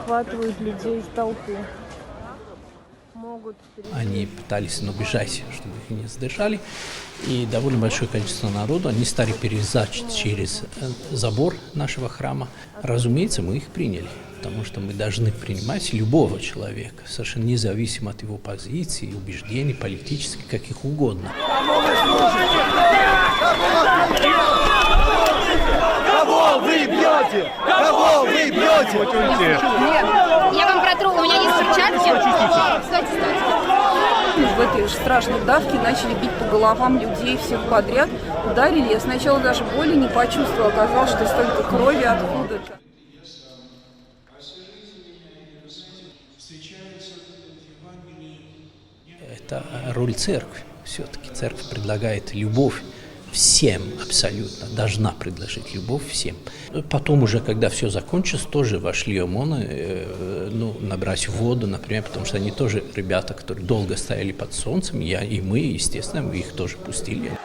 выхватывают людей из толпы. Они пытались бежать, чтобы их не задержали. И довольно большое количество народу, они стали перелезать через забор нашего храма. Разумеется, мы их приняли, потому что мы должны принимать любого человека, совершенно независимо от его позиции, убеждений, политических, каких угодно. Кого вы бьете? Кого вы бьете? Нет, я вам протру, у меня есть перчатки. Стойте. В этой же страшной давке начали бить по головам людей всех подряд. Ударили. Я сначала даже боли не почувствовала. Оказалось, что столько крови откуда-то. Это роль церкви. Все-таки церковь предлагает любовь всем абсолютно, должна предложить любовь всем. Потом уже, когда все закончилось, тоже вошли ОМОНы, набрать воду, например, потому что они тоже ребята, которые долго стояли под солнцем, и мы, естественно, мы их тоже пустили.